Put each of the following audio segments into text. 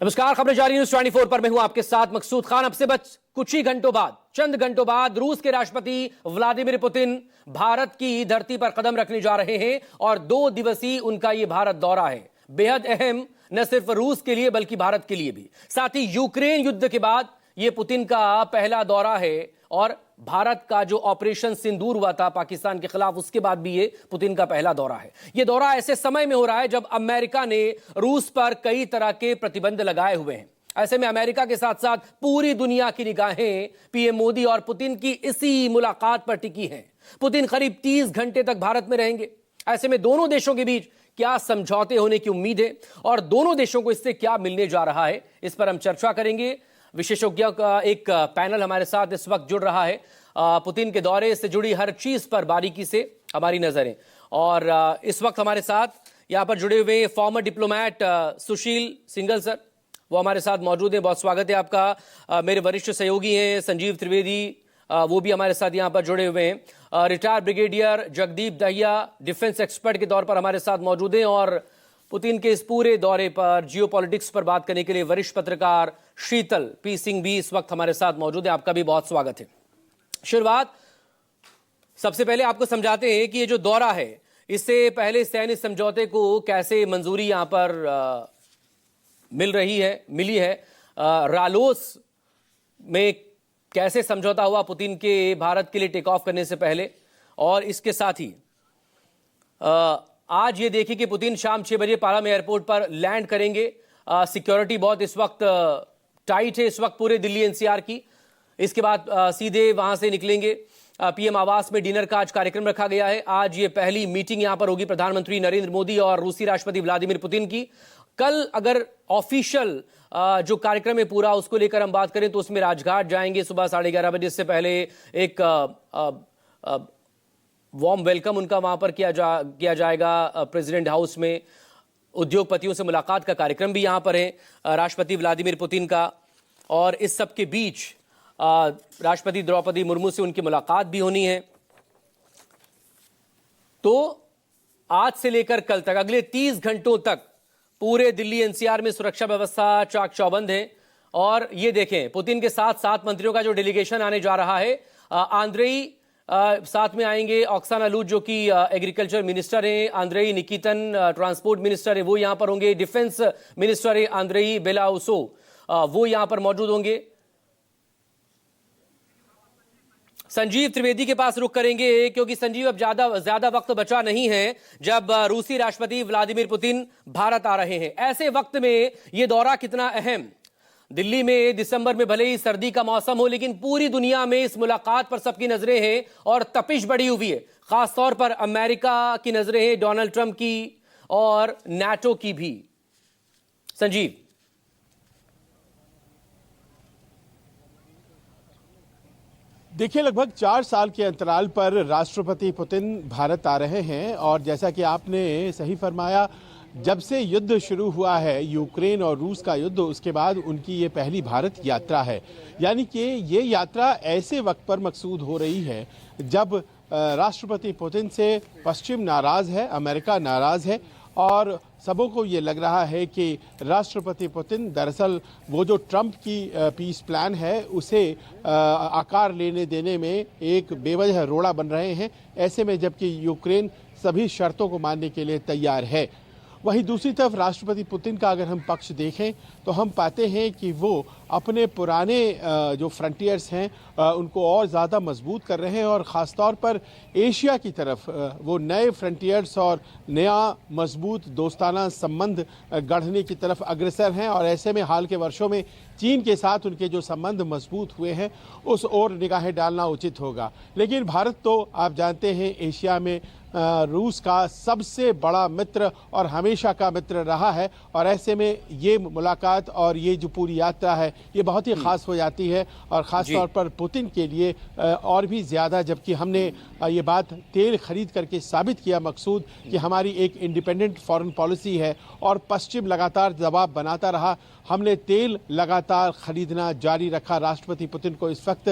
नमस्कार, खबरें जारी न्यूज़ 24 पर मैं हूं आपके साथ मकसूद खान। अब से बस कुछ ही घंटों बाद, चंद घंटों बाद रूस के राष्ट्रपति व्लादिमीर पुतिन भारत की धरती पर कदम रखने जा रहे हैं और 2 दिवसीय उनका यह भारत दौरा है। बेहद अहम, न सिर्फ रूस के लिए बल्कि भारत के लिए भी। साथ ही यूक्रेन युद्ध के बाद यह पुतिन का पहला दौरा है और भारत का जो ऑपरेशन सिंदूर हुआ था पाकिस्तान के खिलाफ, उसके बाद भी ये पुतिन का पहला दौरा है। यह दौरा ऐसे समय में हो रहा है जब अमेरिका ने रूस पर कई तरह के प्रतिबंध लगाए हुए हैं। ऐसे में अमेरिका के साथ साथ पूरी दुनिया की निगाहें पीएम मोदी और पुतिन की इसी मुलाकात पर टिकी हैं। पुतिन करीब 30 घंटे तक भारत में रहेंगे। ऐसे में दोनों देशों के बीच क्या समझौते होने की उम्मीद है और दोनों देशों को इससे क्या मिलने जा रहा है, इस पर हम चर्चा करेंगे। विशेषज्ञों का एक पैनल हमारे साथ इस वक्त जुड़ रहा है। पुतिन के दौरे से जुड़ी हर चीज पर बारीकी से हमारी नजरें। और इस वक्त हमारे साथ यहां पर जुड़े हुए फॉर्मर डिप्लोमैट सुशील सिंघल सर, वो हमारे साथ मौजूद हैं। बहुत स्वागत है आपका। मेरे वरिष्ठ सहयोगी हैं संजीव त्रिवेदी, वो भी हमारे साथ यहां पर जुड़े हुए हैं। Retired brigadier Jagdeep Dahiya defence expert के तौर पर हमारे साथ मौजूद हैं। और पुतिन के इस पूरे दौरे पर, जियोपॉलिटिक्स पर बात करने के लिए वरिष्ठ पत्रकार शीतल पी सिंह भी इस वक्त हमारे साथ मौजूद है। आपका भी बहुत स्वागत है। शुरुआत सबसे पहले आपको समझाते हैं कि ये जो दौरा है, इससे पहले सैन्य समझौते को कैसे मंजूरी यहां पर मिली है। रालोस में कैसे समझौता हुआ पुतिन के भारत के लिए टेक ऑफ करने से पहले, और इसके साथ ही आज ये देखिए कि पुतिन शाम 6 बजे पालाम एयरपोर्ट पर लैंड करेंगे। सिक्योरिटी बहुत इस वक्त टाइट है, इस वक्त पूरे दिल्ली एनसीआर की। इसके बाद सीधे वहां से निकलेंगे। पीएम आवास में डिनर का आज कार्यक्रम रखा गया है। आज ये पहली मीटिंग यहां पर होगी प्रधानमंत्री नरेंद्र मोदी और रूसी राष्ट्रपति व्लादिमीर पुतिन की। कल अगर ऑफिशियल जो कार्यक्रम है पूरा, उसको लेकर हम बात करें तो उसमें राजघाट जाएंगे सुबह 11:30 बजे। इससे पहले एक वार्म वेलकम उनका वहां पर किया जाएगा प्रेसिडेंट हाउस में। उद्योगपतियों से मुलाकात का कार्यक्रम भी यहां पर है राष्ट्रपति व्लादिमीर पुतिन का। और इस सब के बीच राष्ट्रपति द्रौपदी मुर्मू से उनकी मुलाकात भी होनी है। तो आज से लेकर कल तक, अगले 30 घंटों तक पूरे दिल्ली एनसीआर में सुरक्षा व्यवस्था चाक चौबंद है। और ये देखें, पुतिन के साथ 7 मंत्रियों का जो डेलीगेशन आने जा रहा है, आंद्रेई साथ में आएंगे, ऑक्साना लूज जो कि एग्रीकल्चर मिनिस्टर हैं, आंद्रेई निकितन ट्रांसपोर्ट मिनिस्टर है, वो यहां पर होंगे। डिफेंस मिनिस्टर है आंद्रेई बेलाउसो, वो यहां पर मौजूद होंगे। संजीव त्रिवेदी के पास रुख करेंगे क्योंकि संजीव, अब ज्यादा वक्त बचा नहीं है जब रूसी राष्ट्रपति व्लादिमीर पुतिन भारत आ रहे हैं। ऐसे वक्त में यह दौरा कितना अहम। दिल्ली में दिसंबर में भले ही सर्दी का मौसम हो, लेकिन पूरी दुनिया में इस मुलाकात पर सबकी नजरें हैं और तपिश बढ़ी हुई है। खासतौर पर अमेरिका की नजरें हैं, डोनाल्ड ट्रंप की और नाटो की भी। संजीव, देखिए, लगभग 4 साल के अंतराल पर राष्ट्रपति पुतिन भारत आ रहे हैं। और जैसा कि आपने सही फरमाया, जब से युद्ध शुरू हुआ है, यूक्रेन और रूस का युद्ध, उसके बाद उनकी ये पहली भारत यात्रा है। यानी कि ये यात्रा ऐसे वक्त पर मकसूद हो रही है जब राष्ट्रपति पुतिन से पश्चिम नाराज है, अमेरिका नाराज है। और सबों को ये लग रहा है कि राष्ट्रपति पुतिन दरअसल वो जो ट्रंप की पीस प्लान है उसे आकार लेने देने में एक बेवजह रोड़ा बन रहे हैं। ऐसे में जबकि यूक्रेन सभी शर्तों को मानने के लिए तैयार है, वहीं दूसरी तरफ राष्ट्रपति पुतिन का अगर हम पक्ष देखें तो हम पाते हैं कि वो अपने पुराने जो फ्रंटियर्स हैं उनको और ज़्यादा मजबूत कर रहे हैं और ख़ास तौर पर एशिया की तरफ वो नए फ्रंटियर्स और नया मजबूत दोस्ताना संबंध गढ़ने की तरफ अग्रसर हैं। और ऐसे में हाल के वर्षों में चीन के साथ उनके जो संबंध मजबूत हुए हैं उस ओर निगाहें डालना उचित होगा। लेकिन भारत तो आप जानते हैं एशिया में रूस का सबसे बड़ा मित्र और हमेशा का मित्र रहा है। और ऐसे में ये मुलाकात और ये जो पूरी यात्रा है ये बहुत ही खास हो जाती है और ख़ास तौर पर पुतिन के लिए और भी ज़्यादा, जबकि हमने ये बात तेल खरीद करके साबित किया मकसूद कि हमारी एक इंडिपेंडेंट फॉरेन पॉलिसी है और पश्चिम लगातार दबाव बनाता रहा। हमने तेल लगातार खरीदना जारी रखा। राष्ट्रपति पुतिन को इस वक्त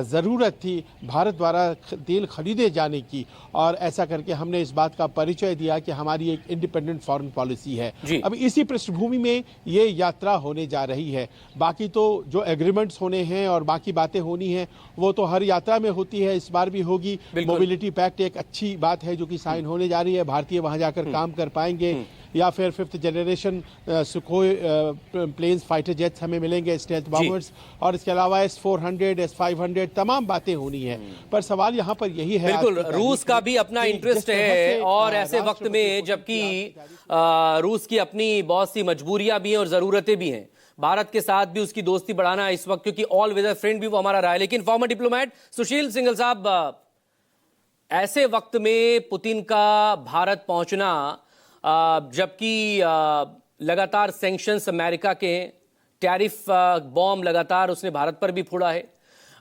ज़रूरत थी भारत द्वारा तेल खरीदे जाने की, और ऐसा करके हमने इस बात का परिचय दिया कि हमारी एक इंडिपेंडेंट फॉरेन पॉलिसी है। जी। अब इसी पृष्ठभूमि में ये यात्रा होने जा रही है। बाकी तो जो एग्रीमेंट्स होने हैं और बाकी बातें होनी हैं वो तो हर यात्रा में होती है, इस बार भी होगी। मोबिलिटी पैक्ट एक अच्छी बात है जो कि साइन होने जा रही है। भारतीय वहां जाकर काम कर पाएंगे या फिर 5th generation Sukhoi planes fighter jets हमें मिलेंगे, स्टेल्थ बॉम्बर्स, और इसके अलावा S-400 S-500 तमाम बातें होनी है। पर सवाल यहाँ पर यही है, बिल्कुल रूस का भी अपना इंटरेस्ट है और ऐसे वक्त में जबकि रूस की अपनी बहुत सी मजबूरियां भी हैं और जरूरतें भी हैं, भारत के साथ भी उसकी दोस्ती बढ़ाना इस वक्त, क्योंकि ऑल वेदर फ्रेंड भी वो हमारा रहा है। लेकिन फॉर्मर डिप्लोमेट सुशील सिंघल साहब, ऐसे वक्त में पुतिन का भारत पहुंचना, जबकि लगातार सैंक्शंस अमेरिका के, टैरिफ बॉम्ब लगातार उसने भारत पर भी फोड़ा है,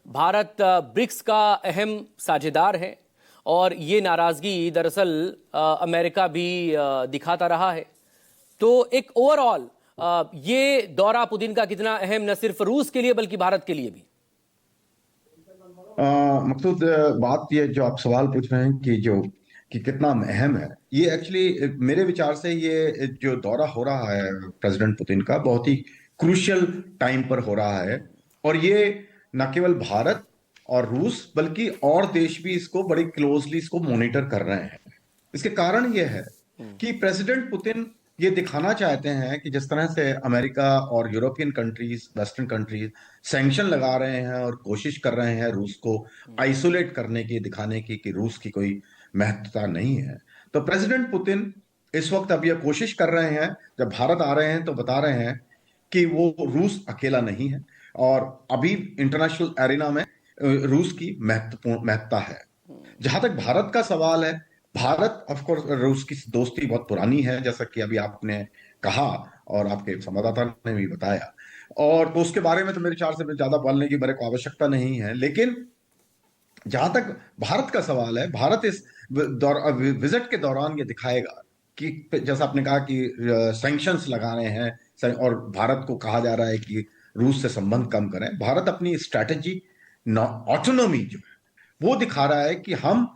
भारत ब्रिक्स का अहम साझेदार है और ये नाराजगी दरअसल अमेरिका भी दिखाता रहा है। तो एक ओवरऑल ये दौरा पुतिन का कितना अहम, न सिर्फ रूस के लिए बल्कि भारत के लिए भी? मकसूद, बात ये जो आप सवाल पूछ रहे हैं कि कितना अहम है, ये एक्चुअली मेरे विचार से ये जो दौरा हो रहा है प्रेसिडेंट पुतिन का बहुत ही क्रूशियल टाइम पर हो रहा है। और ये न केवल भारत और रूस बल्कि और देश भी इसको बड़ी क्लोजली इसको मॉनिटर कर रहे हैं। इसके कारण ये है कि प्रेसिडेंट पुतिन ये दिखाना चाहते हैं कि जिस तरह से अमेरिका और European countries, western countries sanction लगा रहे हैं और कोशिश कर रहे हैं रूस को आइसोलेट करने की, दिखाने की कि रूस की कोई महत्वता नहीं है, तो प्रेसिडेंट पुतिन इस वक्त अब यह कोशिश कर रहे हैं, जब भारत आ रहे हैं तो बता रहे हैं कि वो रूस अकेला नहीं है और अभी इंटरनेशनल एरिना में रूस की महत्वता है। जहां तक भारत का सवाल है, भारत ऑफ कोर्स रूस की दोस्ती बहुत पुरानी है, जैसा कि अभी आपने कहा और आपके संवाददाता ने भी बताया, और तो उसके बारे में तो मेरे ख्याल से ज्यादा बोलने की मेरे को आवश्यकता नहीं है। लेकिन जहां तक भारत का सवाल है, भारत इस विजिट के दौरान ये दिखाएगा कि जैसा आपने कहा कि सैंक्शंस लगा रहे हैं और भारत को कहा जा रहा है कि रूस से संबंध कम करें। भारत अपनी स्ट्रैटेजी, ऑटोनॉमी जो है वो दिखा रहा है कि हम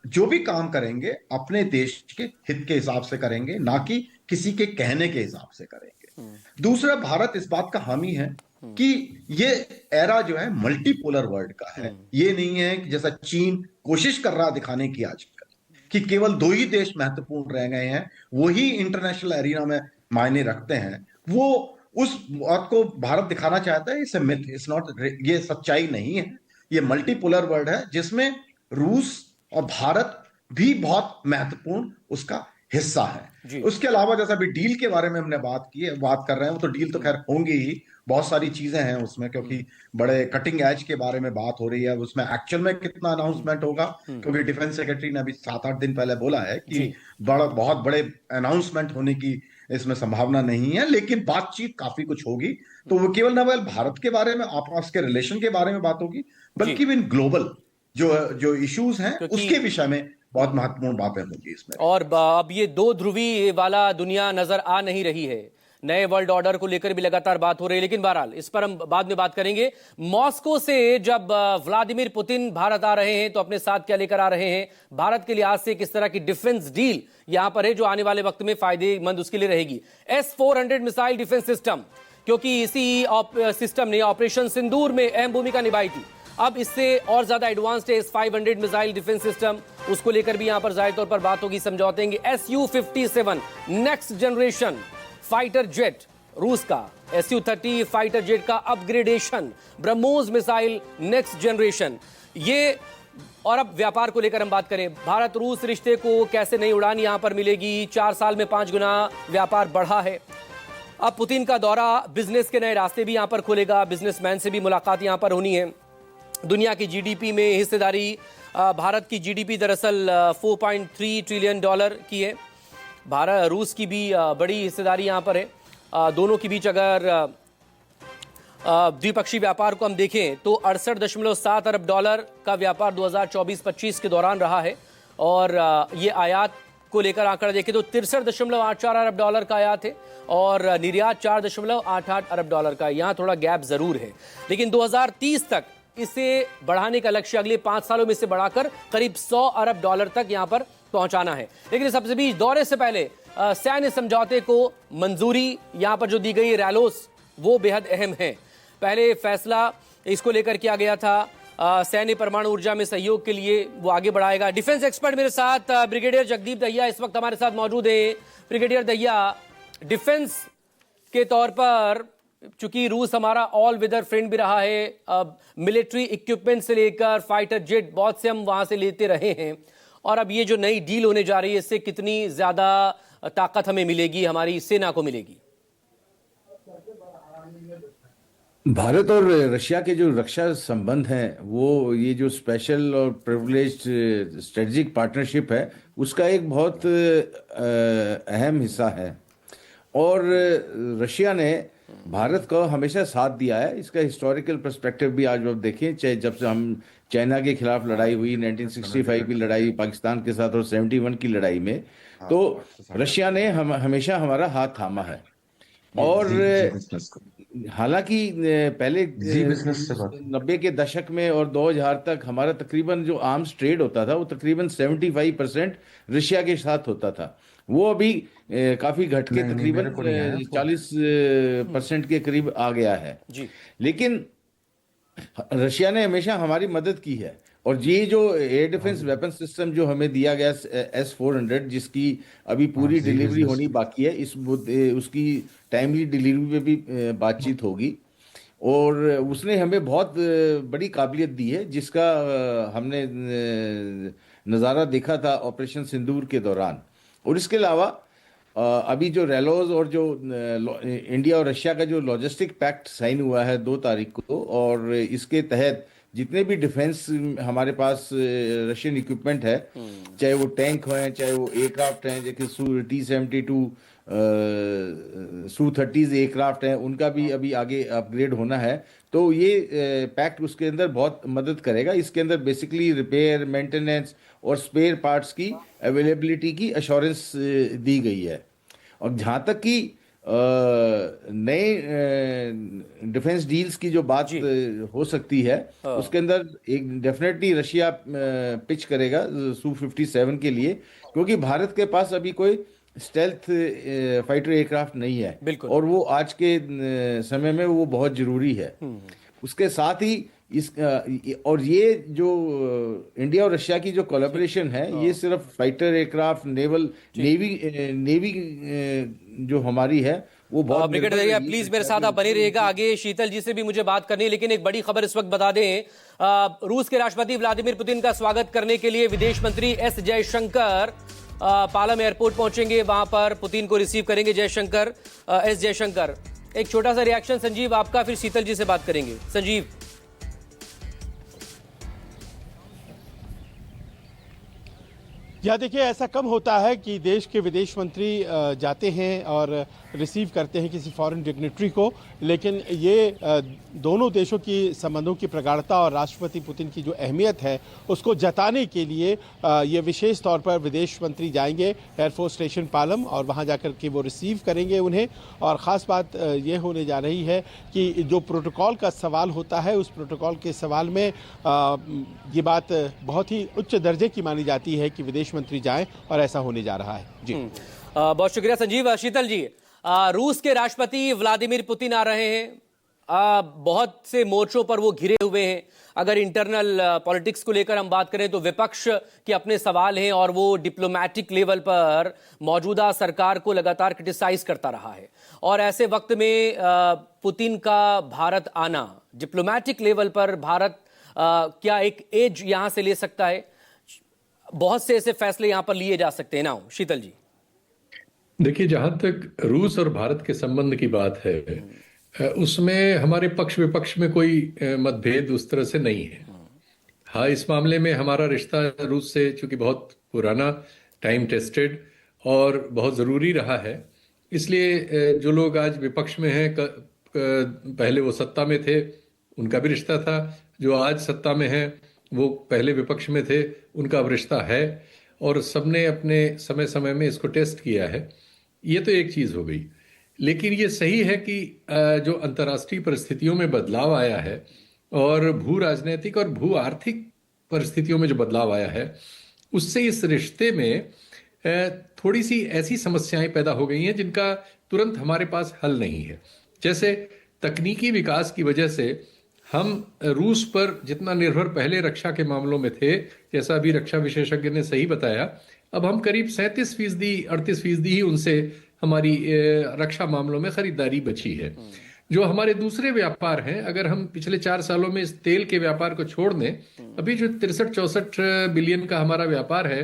जो भी काम करेंगे अपने देश के हित के हिसाब से करेंगे, ना कि किसी के कहने के हिसाब से करेंगे। दूसरा, भारत इस बात का हामी है कि ये एरा जो है मल्टीपोलर वर्ल्ड का है। ये नहीं है कि जैसा चीन कोशिश कर रहा दिखाने की आजकल कि केवल 2 ही देश महत्वपूर्ण रह गए हैं, वही इंटरनेशनल एरिना में मायने रखते हैं, वो उस बात को भारत दिखाना चाहता है। इट्स मिथ, इट्स नॉट, ये सच्चाई नहीं है। ये मल्टीपोलर वर्ल्ड है जिसमें रूस और भारत भी बहुत महत्वपूर्ण उसका हिस्सा है। उसके अलावा जैसा अभी डील के बारे में हमने बात की है, बात कर रहे हैं, वो तो डील तो खैर होंगी ही, बहुत सारी चीजें हैं उसमें, क्योंकि बड़े कटिंग एज के बारे में बात हो रही है। उसमें एक्चुअल में कितना अनाउंसमेंट होगा, क्योंकि डिफेंस सेक्रेटरी ने अभी 7-8 दिन पहले बोला है कि बहुत बड़े अनाउंसमेंट होने की इसमें संभावना नहीं है, लेकिन बातचीत काफी कुछ होगी। तो वो केवल न केवल भारत के बारे में, आपस के रिलेशन के बारे में बात होगी, बल्कि भी ग्लोबल जो इश्यूज हैं उसके विषय में बहुत महत्वपूर्ण बातें होगी इसमें। और अब ये 2 ध्रुवी वाला दुनिया नजर आ नहीं रही है, नए वर्ल्ड ऑर्डर को लेकर भी लगातार बात हो रही है, लेकिन बहरहाल इस पर हम बाद में बात करेंगे। मॉस्को से जब व्लादिमीर पुतिन भारत आ रहे हैं तो अपने साथ क्या लेकर आ रहे हैं, भारत के लिहाज से किस तरह की डिफेंस डील यहां पर है जो आने वाले वक्त में फायदेमंद उसके लिए रहेगी। S-400 मिसाइल डिफेंस सिस्टम, क्योंकि इसी सिस्टम ने ऑपरेशन सिंदूर में अहम भूमिका निभाई थी, अब इससे और ज्यादा एडवांस्ड है S-500 मिसाइल डिफेंस सिस्टम, उसको लेकर भी यहां पर जाहिर तौर पर बात होगी, समझौतेंगे। Su-57 next generation fighter jet रूस का, Su-30 फाइटर जेट का upgradation, BrahMos missile next generation, ये। और अब व्यापार को लेकर हम बात करें, भारत रूस रिश्ते को कैसे नई उड़ान यहां पर मिलेगी, 4 साल में 5 गुना व्यापार बढ़ा है। अब पुतिन का दौरा बिजनेस के नए रास्ते भी यहां पर खोलेगा, बिजनेसमैन से भी मुलाकात यहां पर होनी है। दुनिया की जीडीपी में हिस्सेदारी, भारत की जीडीपी दरअसल $4.3 ट्रिलियन की है, भारत रूस की भी बड़ी हिस्सेदारी यहाँ पर है। दोनों के बीच अगर द्विपक्षीय व्यापार को हम देखें तो $68.7 अरब का व्यापार 2024-25 के दौरान रहा है, और ये आयात को लेकर आंकड़ा देखें तो $63.84 अरब का आयात है और निर्यात $4.88 अरब का है। यहाँ थोड़ा गैप जरूर है, लेकिन 2030 तक इसे बढ़ाने का लक्ष्य, अगले 5 सालों में इसे बढ़ाकर करीब $100 अरब तक यहां पर पहुंचाना है। लेकिन इस सबसे बीच दौरे से पहले सैन्य समझौते को मंजूरी यहां पर जो दी गई रैलोस वो बेहद अहम है। पहले फैसला इसको लेकर किया गया था, सैन्य परमाणु ऊर्जा में सहयोग के लिए वो आगे बढ़ाएगा। डिफेंस एक्सपर्ट मेरे साथ ब्रिगेडियर जगदीप दहिया इस वक्त हमारे साथ मौजूद है। ब्रिगेडियर दहिया, डिफेंस के तौर पर चूंकि रूस हमारा ऑल वेदर फ्रेंड भी रहा है, मिलिट्री इक्विपमेंट से लेकर फाइटर जेट बहुत से हम वहां से लेते रहे हैं, और अब ये जो नई डील होने जा रही है इससे कितनी ज्यादा ताकत हमें मिलेगी, हमारी सेना को मिलेगी? भारत और रशिया के जो रक्षा संबंध हैं वो ये जो स्पेशल और प्रिविलेज्ड स्ट्रेटेजिक पार्टनरशिप है उसका एक बहुत अहम हिस्सा है। और रशिया ने भारत को हमेशा साथ दिया है। इसका हिस्टोरिकल पर्सपेक्टिव भी आज आप देखें, चाहे जब से हम चाइना के खिलाफ लड़ाई हुई 1965 की लड़ाई पाकिस्तान के साथ और 71 की लड़ाई में, तो रशिया ने हमेशा हमारा हाथ थामा है। और हालांकि पहले 90 के दशक में और 2000 तक हमारा तकरीबन जो आर्म्स ट्रेड होता था वो तकरीबन 75% रशिया के साथ होता था। वो अभी काफी घट के तकरीबन 40% के करीब आ गया है जी। लेकिन रशिया ने हमेशा हमारी मदद की है। और ये जो एयर डिफेंस वेपन सिस्टम जो हमें दिया गया S-400 जिसकी अभी पूरी डिलीवरी होनी बाकी है, उसकी टाइमली डिलीवरी पे भी बातचीत होगी। और उसने हमें बहुत बड़ी काबिलियत दी है जिसका हमने नज़ारा देखा था ऑपरेशन सिंदूर के दौरान। और इसके अलावा अभी जो रैलोस और जो इंडिया और रशिया का जो लॉजिस्टिक पैक्ट साइन हुआ है 2 तारीख को, और इसके तहत जितने भी डिफेंस हमारे पास रशियन इक्विपमेंट है, चाहे वो टैंक हैं, चाहे वो एयरक्राफ्ट हैं, जैसे T-72 Su-30 एयरक्राफ्ट हैं, उनका भी अभी आगे अपग्रेड होना है। तो ये पैक्ट उसके अंदर बहुत मदद करेगा। इसके अंदर बेसिकली रिपेयर, मेंटेनेंस और स्पेयर पार्ट्स की अवेलेबिलिटी की अश्योरेंस दी गई है। और जहाँ तक कि नए डिफेंस डील्स की जो बात हो सकती है, उसके अंदर एक डेफिनेटली रशिया पिच करेगा Su-57 के लिए, क्योंकि भारत के पास अभी कोई स्टेल्थ फाइटर एयरक्राफ्ट नहीं है और वो आज के समय में वो बहुत जरूरी है। उसके साथ ही और ये जो इंडिया और रशिया की जो कोलैबोरेशन है, ये सिर्फ फाइटर एयरक्राफ्ट, नेवी जो हमारी है वो बहुत। ब्रिगेडियर दहिया प्लीज मेरे साथ आप बने रहिएगा, आगे शीतल जी से भी मुझे बात करनी है। लेकिन एक बड़ी खबर इस वक्त बता दें, रूस के राष्ट्रपति व्लादिमीर पुतिन का स्वागत करने के लिए विदेश मंत्री एस जयशंकर पालम एयरपोर्ट पहुंचेंगे, वहां पर पुतिन को रिसीव करेंगे जयशंकर, एस जयशंकर। एक छोटा सा रिएक्शन संजीव आपका, फिर शीतल जी से बात करेंगे। संजीव। या देखिए, ऐसा कम होता है कि देश के विदेश मंत्री जाते हैं और रिसीव करते हैं किसी फॉरेन डिग्नेटरी को, लेकिन ये दोनों देशों की संबंधों की प्रगाढ़ता और राष्ट्रपति पुतिन की जो अहमियत है उसको जताने के लिए ये विशेष तौर पर विदेश मंत्री जाएंगे एयरफोर्स स्टेशन पालम, और वहाँ जाकर के वो रिसीव करेंगे उन्हें। और ख़ास बात ये होने जा रही है कि जो प्रोटोकॉल का सवाल होता है, उस प्रोटोकॉल के सवाल में ये बात बहुत ही उच्च दर्जे की मानी जाती है कि विदेश मंत्री जाएं, और ऐसा होने जा रहा है। जी बहुत शुक्रिया संजीव। शीतल जी, रूस के राष्ट्रपति व्लादिमीर पुतिन आ रहे हैं, बहुत से मोर्चों पर वो घिरे हुए हैं। अगर इंटरनल पॉलिटिक्स को लेकर हम बात करें तो विपक्ष के अपने सवाल हैं और वो डिप्लोमेटिक लेवल पर मौजूदा सरकार को लगातार क्रिटिसाइज करता रहा है। और ऐसे वक्त में पुतिन का भारत आना, डिप्लोमेटिक लेवल पर भारत क्या एक एज यहां से ले सकता है? बहुत से ऐसे फैसले यहां पर लिए जा सकते हैं ना शीतल जी? देखिए, जहां तक रूस और भारत के संबंध की बात है, उसमें हमारे पक्ष विपक्ष में कोई मतभेद उस तरह से नहीं है। हाँ, इस मामले में हमारा रिश्ता रूस से चूंकि बहुत पुराना, टाइम टेस्टेड और बहुत ज़रूरी रहा है, इसलिए जो लोग आज विपक्ष में हैं, पहले वो सत्ता में थे, उनका भी रिश्ता था। जो आज सत्ता में हैं वो पहले विपक्ष में थे, उनका अब रिश्ता है। और सबने अपने समय समय में इसको टेस्ट किया है। ये तो एक चीज़ हो गई। लेकिन ये सही है कि जो अंतर्राष्ट्रीय परिस्थितियों में बदलाव आया है और भू राजनीतिक और भू आर्थिक परिस्थितियों में जो बदलाव आया है, उससे इस रिश्ते में थोड़ी सी ऐसी समस्याएं पैदा हो गई हैं जिनका तुरंत हमारे पास हल नहीं है। जैसे तकनीकी विकास की वजह से हम रूस पर जितना निर्भर पहले रक्षा के मामलों में थे, जैसा अभी रक्षा विशेषज्ञ ने सही बताया, अब हम करीब 37% 38% ही उनसे हमारी रक्षा मामलों में खरीदारी बची है। जो हमारे दूसरे व्यापार हैं, अगर हम पिछले 4 सालों में इस तेल के व्यापार को छोड़ दें, अभी जो 63-64 बिलियन का हमारा व्यापार है,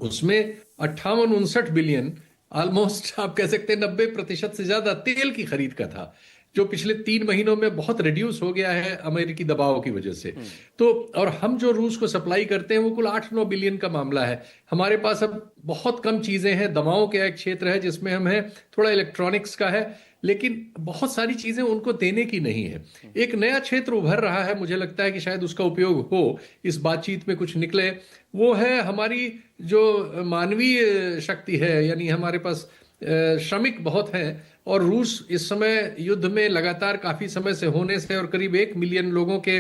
उसमें 58-59 बिलियन, ऑलमोस्ट आप कह सकते हैं 90% से ज्यादा तेल की खरीद का था, जो पिछले 3 महीनों में बहुत रिड्यूस हो गया है अमेरिकी दबाव की वजह से। तो और हम जो रूस को सप्लाई करते हैं वो कुल 8-9 बिलियन का मामला है। हमारे पास अब बहुत कम चीजें हैं। दवाओं का एक क्षेत्र है जिसमें हम हैं, थोड़ा इलेक्ट्रॉनिक्स का है, लेकिन बहुत सारी चीजें उनको देने की नहीं है। एक नया क्षेत्र उभर रहा है, मुझे लगता है कि शायद उसका उपयोग हो, इस बातचीत में कुछ निकले। वो है हमारी जो मानवीय शक्ति है, यानी हमारे पास श्रमिक बहुत हैं, और रूस इस समय युद्ध में लगातार काफी समय से होने से और करीब 1 मिलियन लोगों के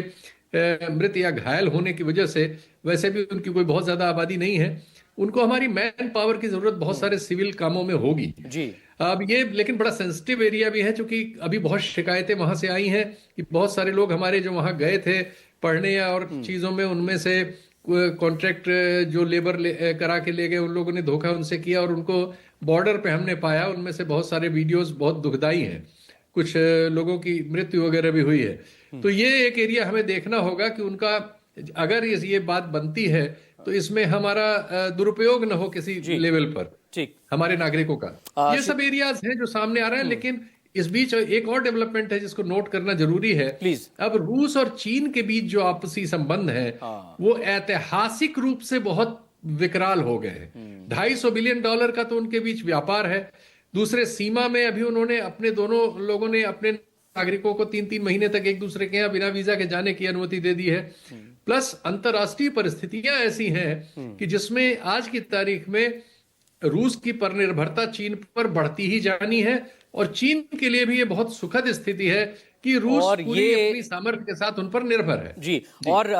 मृत या घायल होने की वजह से, वैसे भी उनकी कोई बहुत ज्यादा आबादी नहीं है, उनको हमारी मैन पावर की जरूरत बहुत सारे सिविल कामों में होगी जी। अब ये, लेकिन बड़ा सेंसिटिव एरिया भी है, क्योंकि अभी बहुत शिकायतें वहां से आई हैं कि बहुत सारे लोग हमारे जो वहां गए थे पढ़ने या और चीजों में, उनमें से कॉन्ट्रैक्ट जो लेबर करा के ले गए, उन लोगों ने धोखा उनसे किया और उनको बॉर्डर पे हमने पाया। उनमें से बहुत सारे वीडियोस बहुत दुखदाई हैं, कुछ लोगों की मृत्यु वगैरह भी हुई है। तो ये एक एरिया हमें देखना होगा कि उनका, अगर ये बात बनती है तो इसमें हमारा दुरुपयोग न हो किसी लेवल पर, ठीक, हमारे नागरिकों का। ये सब एरियाज हैं जो सामने आ रहे हैं। लेकिन इस बीच एक और डेवलपमेंट है जिसको नोट करना जरूरी है। प्लीज। अब रूस और चीन के बीच जो आपसी संबंध है वो ऐतिहासिक रूप से बहुत विकराल हो गए हैं। $250 बिलियन का तो उनके बीच व्यापार है। दूसरे सीमा में अभी उन्होंने अपने, दोनों लोगों ने अपने नागरिकों को 3-3 महीने तक एक दूसरे के यहाँ बिना वीजा के जाने की अनुमति दे दी है। प्लस अंतर्राष्ट्रीय परिस्थितियां ऐसी हैं कि जिसमें आज की तारीख में रूस की परनिर्भरता चीन पर बढ़ती ही जानी है, और चीन के लिए भी ये बहुत सुखद स्थिति है कि रूस पूरी अपनी सामर्थ्य के साथ उन पर निर्भर है। जी। और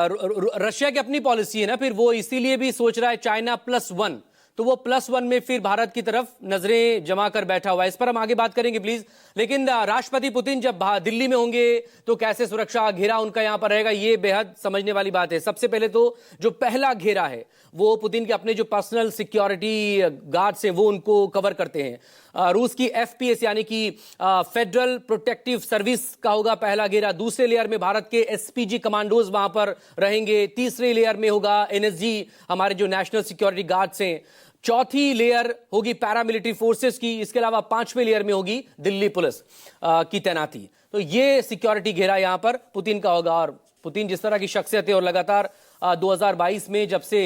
रशिया की अपनी पॉलिसी है ना, फिर वो इसीलिए भी सोच रहा है चाइना +1, तो वो +1 में फिर भारत की तरफ नजरें जमा कर बैठा हुआ है। इस पर हम आगे बात करेंगे प्लीज। लेकिन राष्ट्रपति पुतिन जब दिल्ली में होंगे तो कैसे सुरक्षा घेरा उनका यहां पर रहेगा, ये बेहद समझने वाली बात है। सबसे पहले तो जो पहला घेरा है वो पुतिन के अपने जो पर्सनल सिक्योरिटी गार्ड्स हैं वो उनको कवर करते हैं। रूस की FPS यानी कि फेडरल प्रोटेक्टिव सर्विस का होगा पहला घेरा। दूसरे लेयर में भारत के SPG कमांडोज वहां पर रहेंगे। तीसरे लेयर में होगा NSG, हमारे जो नेशनल सिक्योरिटी गार्ड्स हैं। चौथी लेयर होगी पैरामिलिट्री फोर्सेस की। इसके अलावा 5वें लेयर में होगी दिल्ली पुलिस की तैनाती। तो ये सिक्योरिटी घेरा यहां पर पुतिन का होगा। और पुतिन जिस तरह की शख्सियत है, और लगातार 2022 में जब से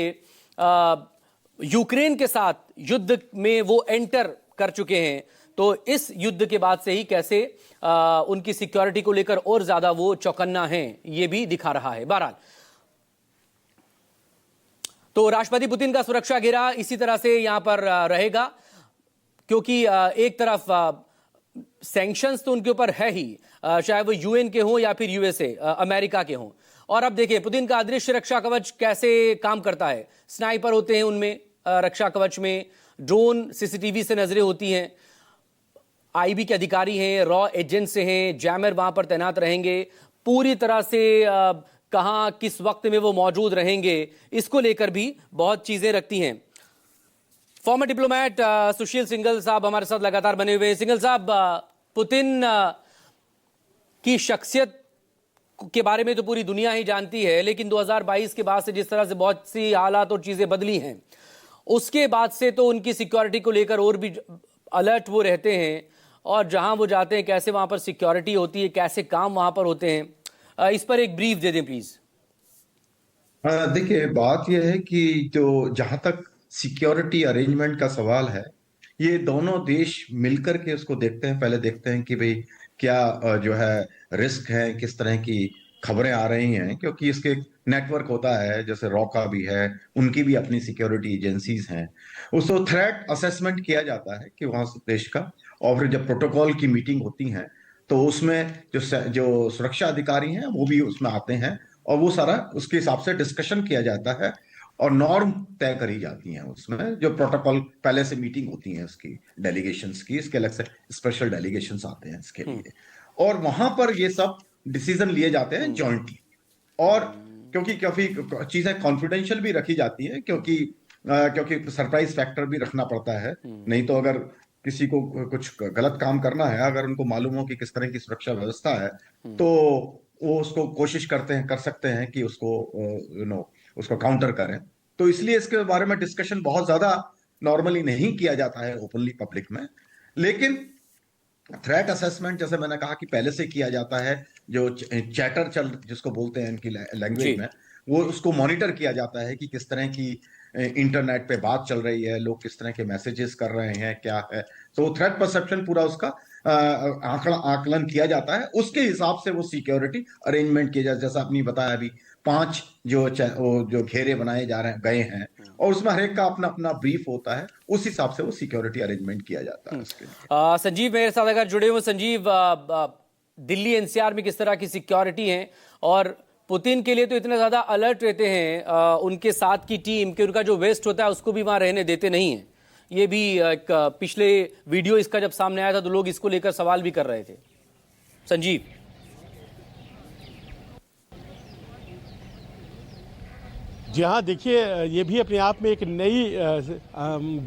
यूक्रेन के साथ युद्ध में वो एंटर कर चुके हैं, तो इस युद्ध के बाद से ही कैसे उनकी सिक्योरिटी को लेकर और ज्यादा वो चौकन्ना है, ये भी दिखा रहा है। बहरहाल, तो राष्ट्रपति पुतिन का सुरक्षा घेरा इसी तरह से यहां पर रहेगा, क्योंकि एक तरफ सैंक्शंस तो उनके ऊपर है ही, चाहे वो UN के हों या फिर USA अमेरिका के हों। और अब देखिए पुतिन का अदृश्य रक्षा कवच कैसे काम करता है। स्नाइपर होते हैं उनमें, रक्षा कवच में ड्रोन, CCTV से नजरें होती हैं, IB के अधिकारी हैं, रॉ एजेंट से हैं, जैमर वहां पर तैनात रहेंगे। पूरी तरह से कहां किस वक्त में वो मौजूद रहेंगे, इसको लेकर भी बहुत चीजें रखती हैं। फॉर्मर डिप्लोमेट सुशील सिंघल साहब हमारे साथ लगातार बने हुए हैं। सिंघल साहब, पुतिन की शख्सियत के बारे में तो पूरी दुनिया ही जानती है, लेकिन 2022 के बाद से जिस तरह से बहुत सी हालात और चीजें बदली हैं, उसके बाद से तो उनकी सिक्योरिटी को लेकर और भी अलर्ट वो रहते हैं, और जहां वो जाते हैं कैसे वहां पर सिक्योरिटी होती है, कैसे काम वहां पर होते हैं, इस पर एक ब्रीफ दे दें प्लीज। देखिए, बात यह है कि जो जहां तक सिक्योरिटी अरेंजमेंट का सवाल है, ये दोनों देश मिलकर के उसको देखते हैं। पहले देखते हैं कि भाई क्या जो है रिस्क है, किस तरह की खबरें आ रही हैं, क्योंकि इसके नेटवर्क होता है, जैसे रॉका भी है, उनकी भी अपनी सिक्योरिटी एजेंसीज हैं। उसको थ्रेट असेसमेंट किया जाता है कि वहां से देश का, और फिर जब प्रोटोकॉल की मीटिंग होती है तो उसमें जो सुरक्षा अधिकारी हैं वो भी उसमें आते हैं, और वो सारा उसके हिसाब से डिस्कशन किया जाता है। और नॉर्म तय करी जाती हैं उसमें, जो प्रोटोकॉल पहले से मीटिंग होती है उसकी डेलीगेशंस की, इसके अलग से स्पेशल डेलीगेशंस आते हैं इसके लिए, और वहां पर ये सब डिसीजन लिए जाते हैं जॉइंटली। और क्योंकि काफी चीजें कॉन्फिडेंशियल भी रखी जाती है, क्योंकि सरप्राइज फैक्टर भी रखना पड़ता है। नहीं तो अगर किसी को कुछ गलत काम करना है, अगर उनको मालूम हो कि किस तरह की सुरक्षा व्यवस्था है, तो वो उसको कोशिश कर सकते हैं कि उसको उसको काउंटर करें। तो इसलिए इसके बारे में डिस्कशन बहुत ज्यादा नॉर्मली नहीं किया जाता है ओपनली पब्लिक में। लेकिन थ्रेट असेसमेंट, जैसे मैंने कहा कि पहले से किया जाता है, जो चैटर जिसको बोलते हैं इनकी लैंग्वेज में, वो उसको मॉनिटर किया जाता है कि किस तरह की इंटरनेट पे बात चल रही है, लोग किस तरह के मैसेजेस कर रहे हैं, क्या है। तो थ्रेट परसेप्शन पूरा उसका आकलन किया जाता है, उसके हिसाब से वो सिक्योरिटी अरेंजमेंट किया जाता है। जैसा आपने बताया अभी 5 जो घेरे बनाए गए हैं, और उसमें हर एक का अपना अपना ब्रीफ होता है, उस हिसाब से वो सिक्योरिटी अरेंजमेंट किया जाता है उसके लिए। संजीव मेरे साथ अगर जुड़े हुए संजीव, दिल्ली एनसीआर में किस तरह की सिक्योरिटी है, और पुतिन के लिए तो इतने ज्यादा अलर्ट रहते हैं उनके साथ की टीम कि उनका जो वेस्ट होता है उसको भी वहां रहने देते नहीं है। ये भी एक पिछले वीडियो इसका जब सामने आया था तो लोग इसको लेकर सवाल भी कर रहे थे। संजीव। जी हाँ, देखिए ये भी अपने आप में एक नई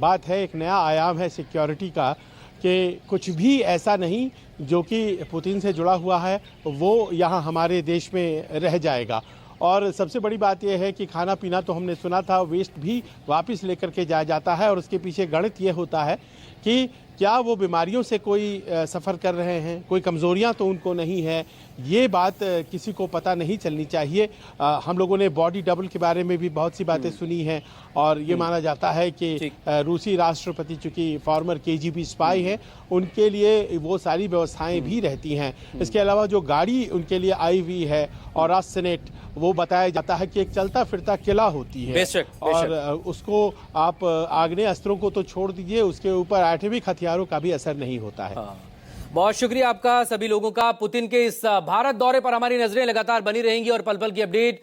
बात है, एक नया आयाम है सिक्योरिटी का, कि कुछ भी ऐसा नहीं जो कि पुतिन से जुड़ा हुआ है वो यहाँ हमारे देश में रह जाएगा। और सबसे बड़ी बात यह है कि खाना पीना तो हमने सुना था, वेस्ट भी वापस लेकर के जाया जाता है, और उसके पीछे गणित ये होता है कि क्या वो बीमारियों से कोई सफ़र कर रहे हैं, कोई कमज़ोरियां तो उनको नहीं है, ये बात किसी को पता नहीं चलनी चाहिए। हम लोगों ने बॉडी डबल के बारे में भी बहुत सी बातें सुनी हैं, और ये माना जाता है कि रूसी राष्ट्रपति चूँकि फॉर्मर केजीबी स्पाई हैं, उनके लिए वो सारी व्यवस्थाएं भी रहती हैं। इसके अलावा जो गाड़ी उनके लिए आई हुई है और रास्टनेट, वो बताया जाता है कि एक चलता फिरता किला होती है। और उसको आप आग्नेय अस्त्रों को तो छोड़ दीजिए, उसके ऊपर एटॉमिक हथियारों का भी असर नहीं होता है। बहुत शुक्रिया आपका सभी लोगों का। पुतिन के इस भारत दौरे पर हमारी नजरें लगातार बनी रहेंगी और पल पल की अपडेट